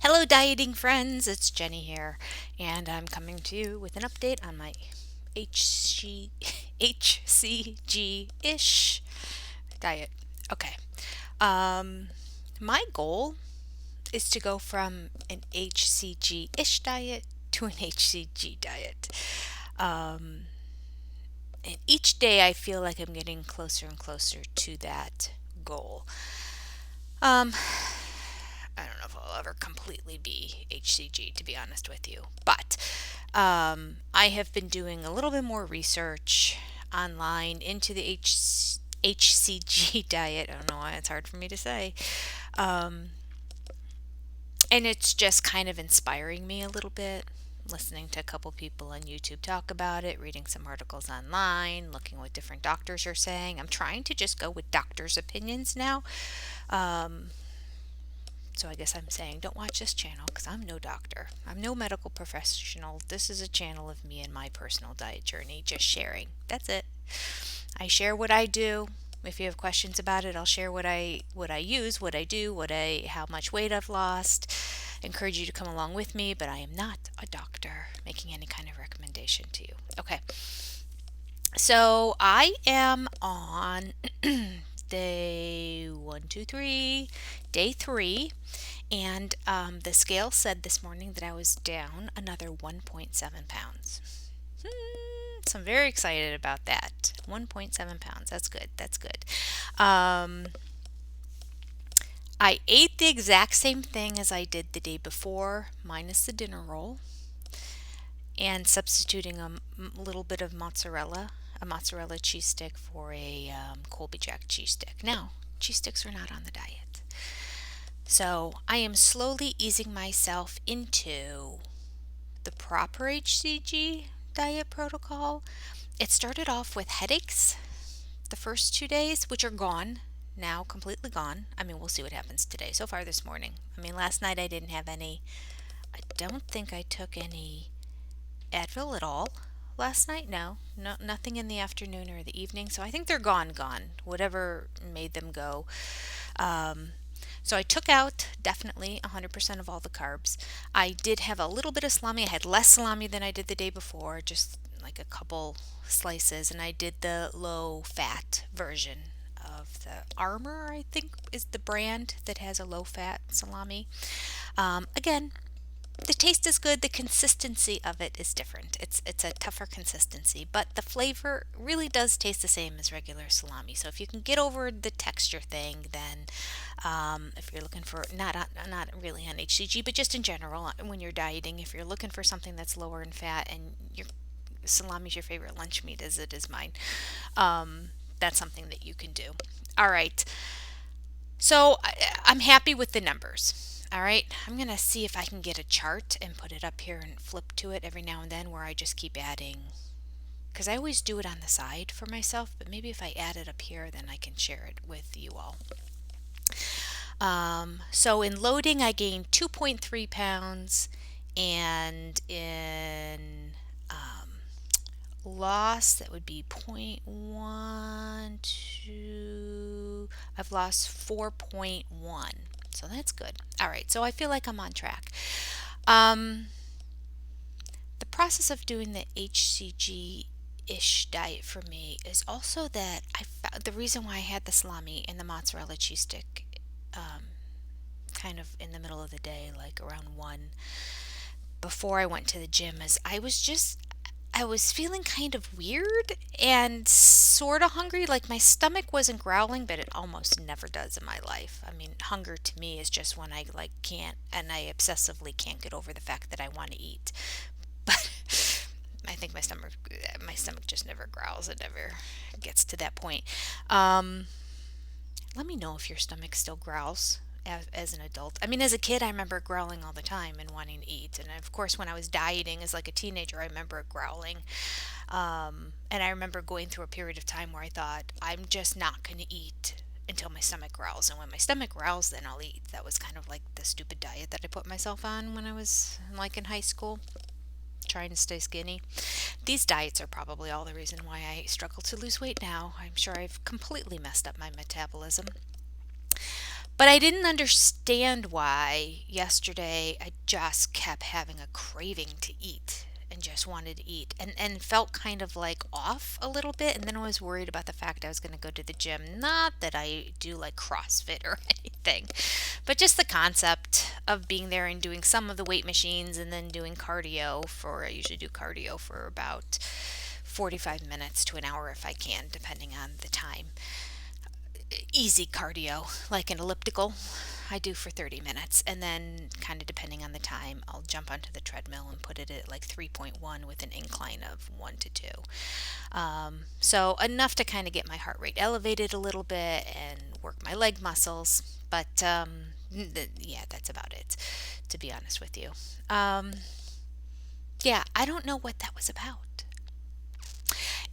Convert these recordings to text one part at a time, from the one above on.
Hello, dieting friends. It's Jenny here, and I'm coming to you with an update on my HCG ish diet. Okay. Um, my goal is to go from an HCG ish diet to an HCG diet. Um, and each day I feel like I'm getting closer and closer to that goal. Um, I don't know if I'll ever completely be HCG, to be honest with you. But I have been doing a little bit more research online into the HCG diet. I don't know why it's hard for me to say. Um, and it's just kind of inspiring me a little bit. Listening to a couple people on YouTube talk about it, reading some articles online, looking what different doctors are saying. I'm trying to just go with doctors' opinions now. Um, So I guess I'm saying don't watch this channel because I'm no doctor. I'm no medical professional. This is a channel of me and my personal diet journey, just sharing. That's it. I share what I do. If you have questions about it, I'll share what I use, what I do, how much weight I've lost. Encourage you to come along with me, but I am not a doctor making any kind of recommendation to you. Okay. So I am on day one, two, three, day three, and the scale said this morning that I was down another 1.7 pounds. So I'm very excited about that. 1.7 pounds. That's good. That's good. Um, I ate the exact same thing as I did the day before, minus the dinner roll, and substituting little bit of a mozzarella cheese stick for a Colby Jack cheese stick. Now, cheese sticks are not on the diet. So I am slowly easing myself into the proper HCG diet protocol. It started off with headaches the first 2 days, which are gone now, completely gone. I mean, we'll see what happens today. So far this morning. I mean, last night I didn't have any. I don't think I took any Advil at all last night. No, nothing in the afternoon or the evening. So I think they're gone. Whatever made them go. Um, so I took out definitely 100% of all the carbs. I did have a little bit of salami. I had less salami than I did the day before, just like a couple slices, and I did the low fat version of the Armor, I think is the brand that has a low fat salami. Again, the taste is good. The consistency of it is different. It's a tougher consistency, but the flavor really does taste the same as regular salami. So if you can get over the texture thing, then if you're looking for not really on HCG, but just in general when you're dieting, if you're looking for something that's lower in fat and your salami is your favorite lunch meat, as it is mine, that's something that you can do. All right. So I'm happy with the numbers. All right, I'm going to see if I can get a chart and put it up here and flip to it every now and then where I just keep adding. Because I always do it on the side for myself, but maybe if I add it up here, then I can share it with you all. So in loading, I gained 2.3 pounds, and in loss, that would be 0.12. I've lost 4.1. So that's good. All right, so I feel like I'm on track. Um, the process of doing the HCG ish diet for me is also that I found the reason why I had the salami and the mozzarella cheese stick kind of in the middle of the day, like around 1, before I went to the gym, is I was feeling kind of weird and sort of hungry. Like my stomach wasn't growling, but it almost never does in my life. I mean, hunger to me is just when I like can't, and I obsessively can't get over the fact that I want to eat. But I think my stomach just never growls. It never gets to that point. Um, Let me know if your stomach still growls as an adult. I mean, as a kid, I remember growling all the time and wanting to eat. And of course, when I was dieting as like a teenager, I remember growling. And I remember going through a period of time where I thought, I'm just not going to eat until my stomach growls. And when my stomach growls, then I'll eat. That was kind of like the stupid diet that I put myself on when I was like in high school, trying to stay skinny. These diets are probably all the reason why I struggle to lose weight now. I'm sure I've completely messed up my metabolism. But I didn't understand why yesterday I just kept having a craving to eat and just wanted to eat and felt kind of like off a little bit. And then I was worried about the fact I was going to go to the gym. Not that I do like CrossFit or anything, but just the concept of being there and doing some of the weight machines and then doing cardio I usually do cardio for about 45 minutes to an hour if I can, depending on the time. Easy cardio, like an elliptical, I do for 30 minutes. And then, kind of depending on the time, I'll jump onto the treadmill and put it at like 3.1 with an incline of 1 to 2. So, enough to kind of get my heart rate elevated a little bit and work my leg muscles. But yeah, that's about it, to be honest with you. Um, yeah, I don't know what that was about.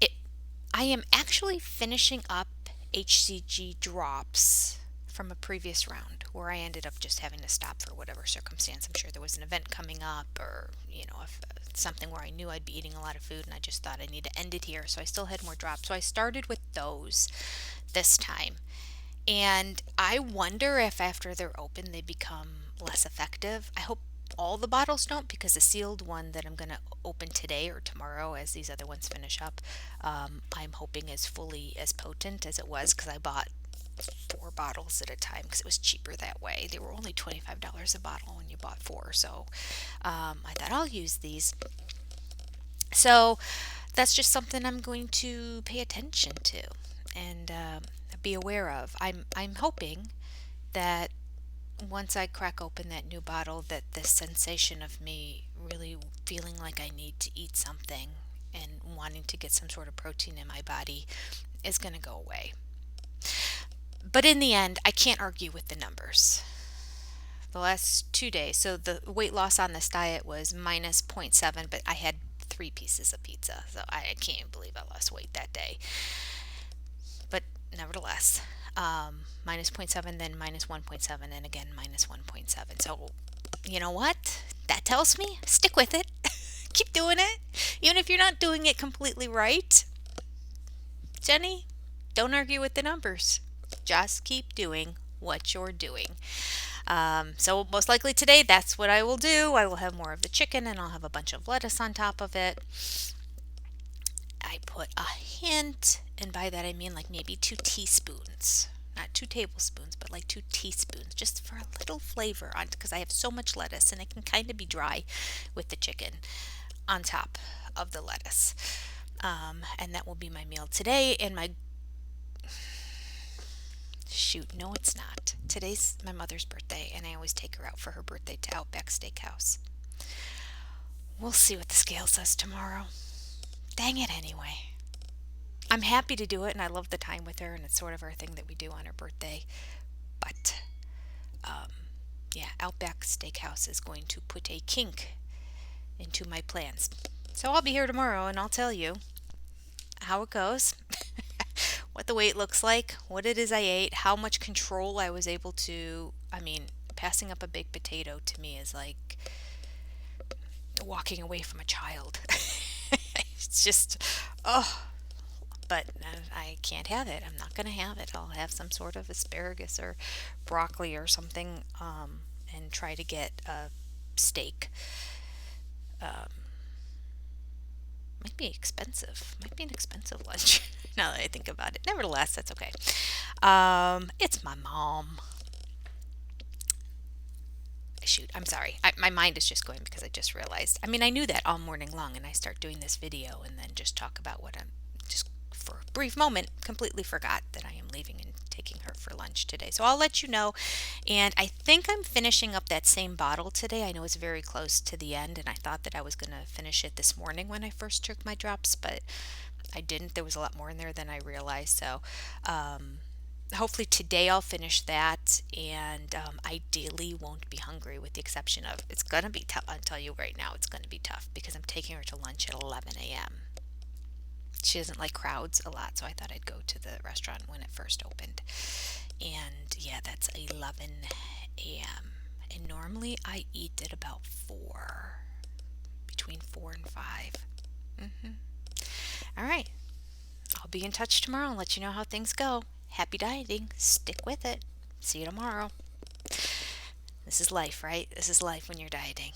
It I am actually finishing up HCG drops from a previous round where I ended up just having to stop for whatever circumstance. I'm sure there was an event coming up, or if something where I knew I'd be eating a lot of food and I just thought I need to end it here. So I still had more drops. So I started with those this time. And I wonder if after they're open they become less effective. I hope all the bottles don't, because the sealed one that I'm going to open today or tomorrow as these other ones finish up, I'm hoping is fully as potent as it was, because I bought 4 bottles at a time because it was cheaper that way. They were only $25 a bottle when you bought 4. So I thought I'll use these. So that's just something I'm going to pay attention to and be aware of. I'm hoping that once I crack open that new bottle, that this sensation of me really feeling like I need to eat something and wanting to get some sort of protein in my body is going to go away. But in the end, I can't argue with the numbers. The last 2 days, so the weight loss on this diet was minus zero point 0.7, but I had 3 pieces of pizza, so I can't even believe I lost weight that day. But nevertheless, minus zero point 0.7, then minus 1.7, and again minus 1.7. So, you know what? That tells me stick with it. Keep doing it. Even if you're not doing it completely right. Jenny, don't argue with the numbers. Just keep doing what you're doing. So most likely today, that's what I will do. I will have more of the chicken and I'll have a bunch of lettuce on top of it. I put a hint, and by that I mean like maybe 2 teaspoons. Not 2 tablespoons, but like 2 teaspoons, just for a little flavor on, because I have so much lettuce and it can kind of be dry with the chicken on top of the lettuce. And that will be my meal today. And no, it's not. Today's my mother's birthday, and I always take her out for her birthday to Outback Steakhouse. We'll see what the scale says tomorrow. Dang it, anyway. I'm happy to do it, and I love the time with her, and it's sort of our thing that we do on her birthday. But, yeah, Outback Steakhouse is going to put a kink into my plans. So I'll be here tomorrow, and I'll tell you how it goes, what the weight looks like, what it is I ate, how much control I was able to. I mean, passing up a baked potato to me is like walking away from a child. It's just, oh, but I can't have it. I'm not going to have it. I'll have some sort of asparagus or broccoli or something, and try to get a steak. Might be expensive. Might be an expensive lunch now that I think about it. Nevertheless, that's okay. It's my mom. Shoot, I'm sorry. My mind is just going because I just realized. I mean, I knew that all morning long, and I start doing this video and then just talk about what I'm just for a brief moment completely forgot that I am leaving and taking her for lunch today. So I'll let you know. And I think I'm finishing up that same bottle today. I know it's very close to the end, and I thought that I was going to finish it this morning when I first took my drops, but I didn't. There was a lot more in there than I realized. So, hopefully today I'll finish that, and ideally won't be hungry, with the exception of it's going to be tough. I'll tell you right now, it's going to be tough because I'm taking her to lunch at 11 a.m. She doesn't like crowds a lot, so I thought I'd go to the restaurant when it first opened. And yeah, that's 11 a.m. And normally I eat at about 4, between 4 and 5. All right. I'll be in touch tomorrow and let you know how things go. Happy dieting. Stick with it. See you tomorrow. This is life, right? This is life when you're dieting.